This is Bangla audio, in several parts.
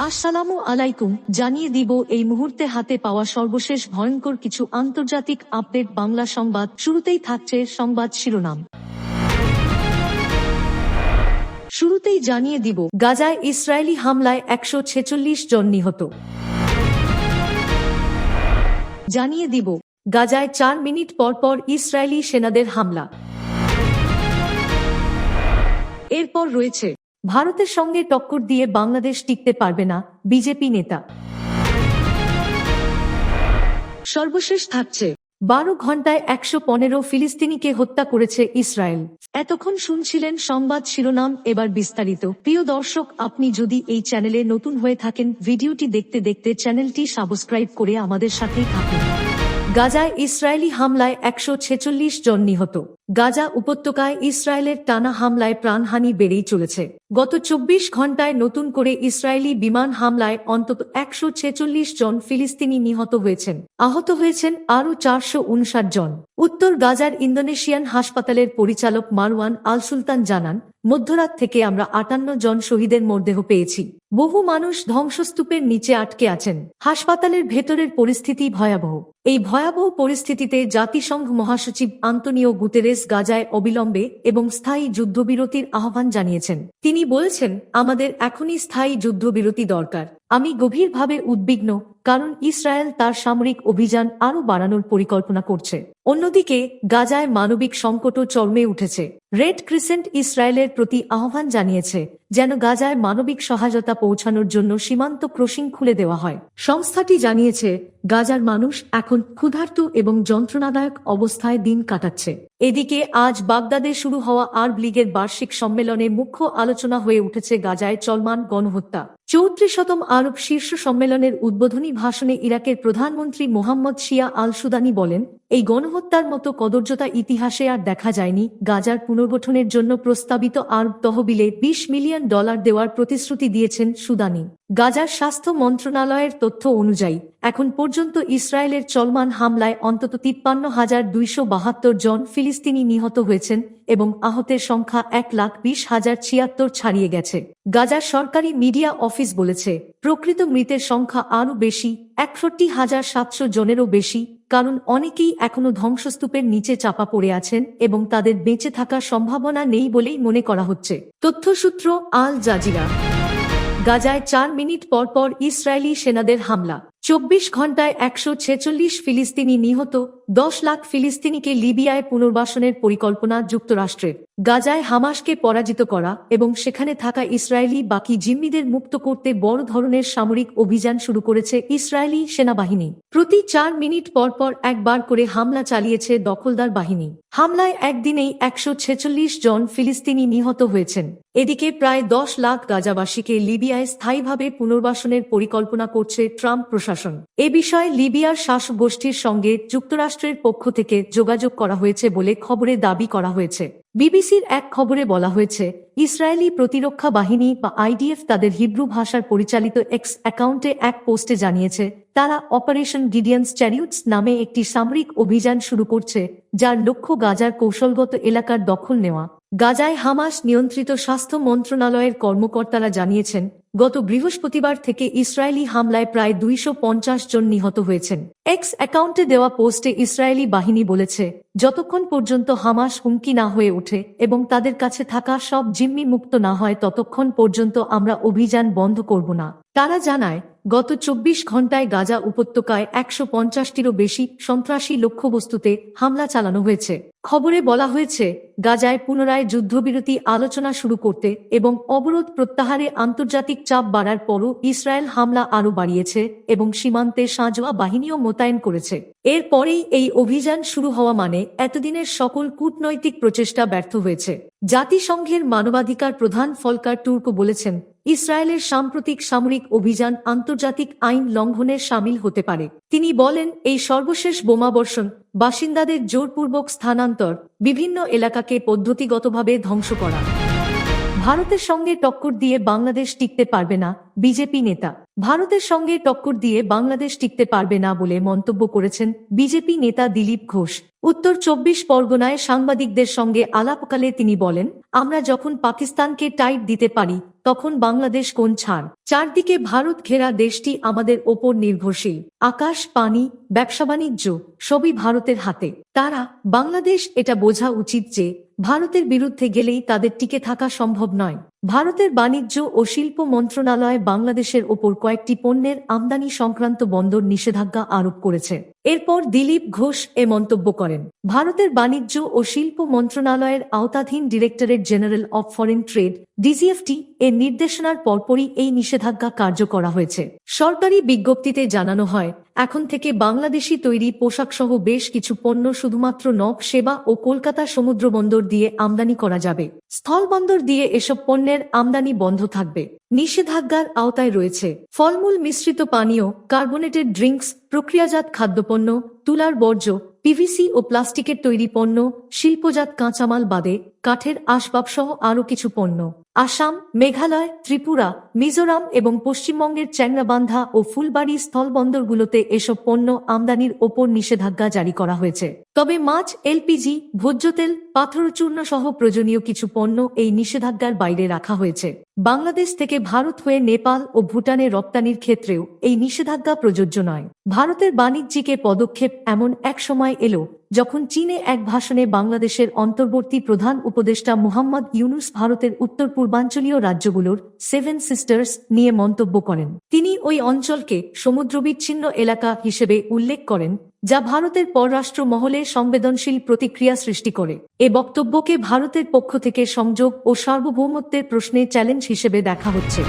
আসসালামু আলাইকুম, জানিয়ে দিব এই মুহূর্তে হাতে পাওয়া সর্বশেষ ভয়ঙ্কর কিছু আন্তর্জাতিক আপডেট। বাংলা সংবাদ শুরুতেই থাকছে সংবাদ শিরোনাম। শুরুতেই জানিয়ে দিব, গাজায় ইসরায়েলি হামলায় 146 জন নিহত। জানিয়ে দিব, গাজায় 4 মিনিট পর পর ইসরায়েলি সেনাদের হামলা। এরপর রয়েছে, ভারতের সঙ্গে টক্কর দিয়ে বাংলাদেশ টিকতে পারবে না, বিজেপি নেতা। সর্বশেষ থাকছে, 12 ঘন্টায় 115 ফিলিস্তিনিকে হত্যা করেছে ইসরায়েল। এতক্ষণ শুনছিলেন সংবাদ শিরোনাম, এবার বিস্তারিত। প্রিয় দর্শক, আপনি যদি এই চ্যানেলে নতুন হয়ে থাকেন, ভিডিওটি দেখতে দেখতে চ্যানেলটি সাবস্ক্রাইব করে আমাদের সাথেই থাকুন। গাজায় ইসরায়েলি হামলায় 146 জন নিহত। গাজা উপত্যকায় ইসরায়েলের টানা হামলায় প্রাণহানি বেড়েই চলেছে। গত 24 ঘন্টায় নতুন করে ইসরায়েলি বিমান হামলায় অন্তত 146 জন ফিলিস্তিনি নিহত হয়েছেন। আহত হয়েছেন আরও 459 জন। উত্তর গাজার ইন্দোনেশিয়ান হাসপাতালের পরিচালক মারওয়ান আল সুলতান জানান, মধ্যরাত থেকে আমরা 58 জন শহীদের মরদেহ পেয়েছি। বহু মানুষ ধ্বংসস্তূপের নিচে আটকে আছেন। হাসপাতালের ভেতরের পরিস্থিতি ভয়াবহ। এই ভয়াবহ পরিস্থিতিতে জাতিসংঘ মহাসচিব আন্তোনিও গুতেরেস গাজায় অবিলম্বে এবং স্থায়ী যুদ্ধবিরতির আহ্বান জানিয়েছেন। তিনি বলেছেন, আমাদের এখনই স্থায়ী যুদ্ধবিরতি দরকার। আমি গভীরভাবে উদ্বিগ্ন, কারণ ইসরায়েল তার সামরিক অভিযান আরও বাড়ানোর পরিকল্পনা করছে। অন্যদিকে গাজায় মানবিক সংকটও চরমে উঠেছে। রেড ক্রিসেন্ট ইসরায়েলের প্রতি আহ্বান জানিয়েছে যেন গাজায় মানবিক সহায়তা পৌঁছানোর জন্য সীমান্ত ক্রসিং খুলে দেওয়া হয়। সংস্থাটি জানিয়েছে, গাজার মানুষ এখন ক্ষুধার্ত এবং যন্ত্রণাদায়ক অবস্থায় দিন কাটাচ্ছে। এদিকে আজ বাগদাদে শুরু হওয়া আরব লীগের বার্ষিক সম্মেলনে মুখ্য আলোচনা হয়ে উঠেছে গাজায় চলমান গণহত্যা। 34তম আরব শীর্ষ সম্মেলনের উদ্বোধনী ভাষণে ইরাকের প্রধানমন্ত্রী মোহাম্মদ শিয়া আল সুদানি বলেন, এই গণহত্যার মতো কদর্যতা ইতিহাসে আর দেখা যায়নি। গাজার পুনর্গঠনের জন্য প্রস্তাবিত আরব তহবিলে $20 মিলিয়ন দেওয়ার প্রতিশ্রুতি দিয়েছেন সুদানি। গাজার স্বাস্থ্য মন্ত্রণালয়ের তথ্য অনুযায়ী এখন পর্যন্ত ইসরায়েলের চলমান হামলায় অন্তত 53,272 জন ফিলিস্তিনি নিহত হয়েছেন এবং আহতের সংখ্যা 1,20,076 ছাড়িয়ে গেছে। গাজার সরকারি মিডিয়া অফিস বলেছে, প্রকৃত মৃতের সংখ্যা আরও বেশি, 61,700 জনেরও বেশি, কারণ অনেকেই এখনো ধ্বংসস্তূপের নিচে চাপা পড়ে আছেন এবং তাদের বেঁচে থাকার সম্ভাবনা নেই বলেই মনে করা হচ্ছে। তথ্যসূত্র আল জাজিরা। গাজায় 4 মিনিট পর পর ইসরায়েলি সেনাদের হামলা। 24 ঘন্টায় 146 ফিলিস্তিনি নিহত। 10 লাখ ফিলিস্তিনিকে লিবিয়ায় পুনর্বাসনের পরিকল্পনা যুক্তরাষ্ট্রের। গাজায় হামাসকে পরাজিত করা এবং সেখানে থাকা ইসরায়েলি বাকি জিম্মিদের মুক্ত করতে বড় ধরনের সামরিক অভিযান শুরু করেছে ইসরায়েলি সেনাবাহিনী। প্রতি 4 মিনিট পর পর একবার করে হামলা চালিয়েছে দখলদার বাহিনী। হামলায় একদিনেই 146 জন ফিলিস্তিনি নিহত হয়েছেন। এদিকে প্রায় 10 লাখ গাজাবাসীকে লিবিয়ায় স্থায়ীভাবে পুনর্বাসনের পরিকল্পনা করছে ট্রাম্প প্রশাসন। এ বিষয়ে লিবিয়ার শাসক গোষ্ঠীর সঙ্গে যুক্তরাষ্ট্রের পক্ষ থেকে যোগাযোগ করা হয়েছে বলে খবরে দাবি করা হয়েছে। বিবিসির এক খবরে বলা হয়েছে, ইসরায়েলি প্রতিরক্ষা বাহিনী বা আইডিএফ তাদের হিব্রু ভাষার পরিচালিত এক্স অ্যাকাউন্টে এক পোস্টে জানিয়েছে, তারা অপারেশন গিডিয়ন্স চ্যারিয়টস নামে একটি সামরিক অভিযান শুরু করছে, যার লক্ষ্য গাজার কৌশলগত এলাকার দখল নেওয়া। গাজায় হামাস নিয়ন্ত্রিত স্বাস্থ্য মন্ত্রণালয়ের কর্মকর্তারা জানিয়েছেন, গত বৃহস্পতিবার থেকে ইসরায়েলি হামলায় প্রায় 250 জন নিহত হয়েছেন। এক্স অ্যাকাউন্টে দেওয়া পোস্টে ইসরায়েলি বাহিনী বলেছে, যতক্ষণ পর্যন্ত হামাস হুমকি না হয়ে ওঠে এবং তাদের কাছে থাকা সব জিম্মি মুক্ত না হয় ততক্ষণ পর্যন্ত আমরা অভিযান বন্ধ করব না। তারা জানায়, গত 24 ঘন্টায় গাজা উপত্যকায় 150টিরও বেশি সন্ত্রাসী লক্ষ্যবস্তুতে হামলা চালানো হয়েছে। খবরে বলা হয়েছে, গাজায় পুনরায় যুদ্ধবিরতি আলোচনা শুরু করতে এবং অবরোধ প্রত্যাহারে আন্তর্জাতিক চাপ বাড়ার পরও ইসরায়েল হামলা আরও বাড়িয়েছে এবং সীমান্তে সাঁজোয়া বাহিনীও মোতায়েন করেছে। এরপরেই এই অভিযান শুরু হওয়া মানে এতদিনের সকল কূটনৈতিক প্রচেষ্টা ব্যর্থ হয়েছে। জাতিসংঘের মানবাধিকার প্রধান ফলকার তুর্ক বলেছেন, ইসরায়েলের সাম্প্রতিক সামরিক অভিযান আন্তর্জাতিক আইন লঙ্ঘনের শামিল হতে পারে। তিনি বলেন, এই সর্বশেষ বোমাবর্ষণ, বাসিন্দাদের জোরপূর্বক স্থানান্তর, বিভিন্ন এলাকাকে পদ্ধতিগতভাবে ধ্বংস করা। ভারতের সঙ্গে টক্কর দিয়ে বাংলাদেশ টিকতে পারবে না, বিজেপি নেতা। ভারতের সঙ্গে টক্কর দিয়ে বাংলাদেশ টিকতে পারবে না বলে মন্তব্য করেছেন বিজেপি নেতা দিলীপ ঘোষ। উত্তর ২৪ পরগনায় সাংবাদিকদের সঙ্গে আলাপকালে তিনি বলেন, আমরা যখন পাকিস্তানকে টাইট দিতে পারি তখন বাংলাদেশ কোন ছাড়। চারদিকে ভারত ঘেরা দেশটি আমাদের ওপর নির্ভরশীল। আকাশ, পানি, ব্যবসা বাণিজ্য সবই ভারতের হাতে। তারা বাংলাদেশ এটা বোঝা উচিত যে ভারতের বিরুদ্ধে গেলেই তাদের টিকে থাকা সম্ভব নয়। ভারতের বাণিজ্য ও শিল্প মন্ত্রণালয় বাংলাদেশের ওপর কয়েকটি পণ্যের আমদানি সংক্রান্ত বন্দর নিষেধাজ্ঞা আরোপ করেছে। এরপর দিলীপ ঘোষ এ মন্তব্য করেন। ভারতের বাণিজ্য ও শিল্প মন্ত্রণালয়ের আওতাধীন directorate general of foreign trade DGFT এর নির্দেশনার পরপরই এই নিষেধাজ্ঞা কার্য করা হয়েছে। সরকারি বিজ্ঞপ্তিতে জানানো হয়, এখন থেকে বাংলাদেশি তৈরি পোশাকসহ বেশ কিছু পণ্য শুধুমাত্র নৌ সেবা ও কলকাতা সমুদ্র বন্দর দিয়ে আমদানি করা যাবে। স্থলবন্দর দিয়ে এসব পণ্যের আমদানি বন্ধ থাকবে। নিষেধাজ্ঞার আওতায় রয়েছে ফলমূল মিশ্রিত পানীয়, কার্বোনেটেড ড্রিঙ্কস, প্রক্রিয়াজাত খাদ্যপণ্য, তুলার বর্জ্য, পিভিসি ও প্লাস্টিকের তৈরি পণ্য, শিল্পজাত কাঁচামাল বাদে কাঠের আসবাবসহ আরও কিছু পণ্য। আসাম, মেঘালয়, ত্রিপুরা, মিজোরাম এবং পশ্চিমবঙ্গের চ্যাংরাবান্ধা ও ফুলবাড়ি স্থলবন্দরগুলোতে এসব পণ্য আমদানির ওপর নিষেধাজ্ঞা জারি করা হয়েছে। তবে মাছ, এলপিজি, ভোজ্য তেল, পাথরচূর্ণ সহ প্রয়োজনীয় কিছু পণ্য এই নিষেধাজ্ঞার বাইরে রাখা হয়েছে। বাংলাদেশ থেকে ভারত হয়ে নেপাল ও ভুটানে রপ্তানির ক্ষেত্রেও এই নিষেধাজ্ঞা প্রযোজ্য নয়। ভারতের বাণিজ্যিকে পদক্ষেপ এমন এক সময় এলো যখন চীনে এক ভাষণে বাংলাদেশের অন্তর্বর্তী প্রধান উপদেষ্টা মুহাম্মদ ইউনুস ভারতের উত্তর পূর্বাঞ্চলীয় রাজ্যগুলোর 7 সিস্টার্স নিয়ে মন্তব্য করেন। তিনি ওই অঞ্চলকে সমুদ্রবিচ্ছিন্ন এলাকা হিসেবে উল্লেখ করেন, যা ভারতের পররাষ্ট্র মহলে সংবেদনশীল প্রতিক্রিয়া সৃষ্টি করে। এ বক্তব্যকে ভারতের পক্ষ থেকে সংযোগ ও সার্বভৌমত্বের প্রশ্নে চ্যালেঞ্জ হিসেবে দেখা হচ্ছে।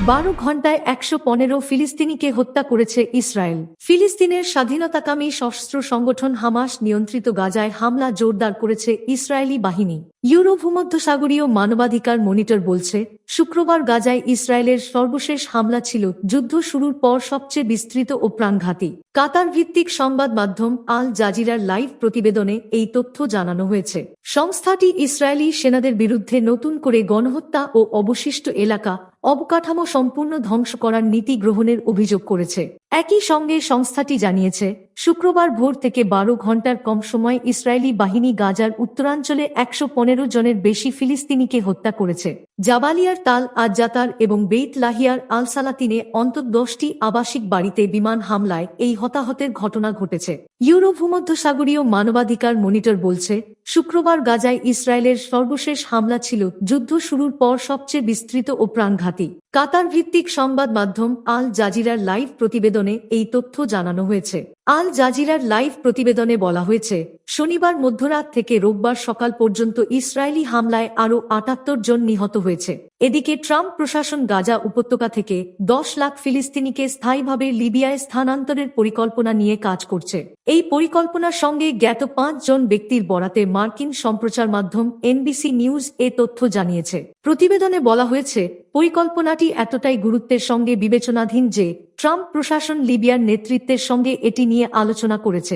12 ঘণ্টায় 115 ফিলিস্তিনিকে হত্যা করেছে ইসরায়েল। ফিলিস্তিনের স্বাধীনতাকামী সশস্ত্র সংগঠন হামাস নিয়ন্ত্রিত গাজায় হামলা জোরদার করেছে ইসরায়েলি বাহিনী। ইউরো ভূমধ্যসাগরীয় মানবাধিকার মনিটর বলছে, শুক্রবার গাজায় ইসরায়েলের সর্বশেষ হামলা ছিল যুদ্ধ শুরুর পর সবচেয়ে বিস্তৃত ও প্রাণঘাতী। কাতার ভিত্তিক সংবাদ মাধ্যম আল জাজিরার লাইভ প্রতিবেদনে এই তথ্য জানানো হয়েছে। সংস্থাটি ইসরায়েলি সেনাদের বিরুদ্ধে নতুন করে গণহত্যা ও অবশিষ্ট এলাকা, অবকাঠামো সম্পূর্ণ ধ্বংস করার নীতি গ্রহণের অভিযোগ করেছে। একই সঙ্গে সংস্থাটি জানিয়েছে, শুক্রবার ভোর থেকে 12 ঘণ্টার কম সময় ইসরায়েলি বাহিনী গাজার উত্তরাঞ্চলে 115 জনের বেশি ফিলিস্তিনিকে হত্যা করেছে। জাবালিয়ার তাল আজ-জাতার এবং বেইত লাহিয়ার আল সালাতিনে অন্তত 10টি আবাসিক বাড়িতে বিমান হামলায় এই হতাহতের ঘটনা ঘটেছে। ইউরো ভূমধ্যসাগরীয় মানবাধিকার মনিটর বলছে, শুক্রবার গাজায় ইসরায়েলের সর্বশেষ হামলা ছিল যুদ্ধ শুরুর পর সবচেয়ে বিস্তৃত ও প্রাণঘাতী। কাতার ভিত্তিক সংবাদ মাধ্যম আল জাজিরার লাইভ প্রতিবেদনে এই তথ্য জানানো হয়েছে। আল জাজিরার লাইভ প্রতিবেদনে বলা হয়েছে, শনিবার মধ্যরাত থেকে রোববার সকাল পর্যন্ত ইসরায়েলি হামলায় আরও 78 জন নিহত হয়েছে। এদিকে ট্রাম্প প্রশাসন গাজা উপত্যকা থেকে 10 লাখ ফিলিস্তিনিকে স্থায়ীভাবে লিবিয়ায় স্থানান্তরের পরিকল্পনা নিয়ে কাজ করছে। এই পরিকল্পনার সঙ্গে জ্ঞাত 5 জন ব্যক্তির বরাতে মার্কিন সম্প্রচার মাধ্যম এনবিসি নিউজ এ তথ্য জানিয়েছে। প্রতিবেদনে বলা হয়েছে, পরিকল্পনাটি এতটাই গুরুত্বের সঙ্গে বিবেচনাধীন যে ট্রাম্প প্রশাসন লিবিয়ার নেতৃত্বের সঙ্গে এটি নিয়ে আলোচনা করেছে।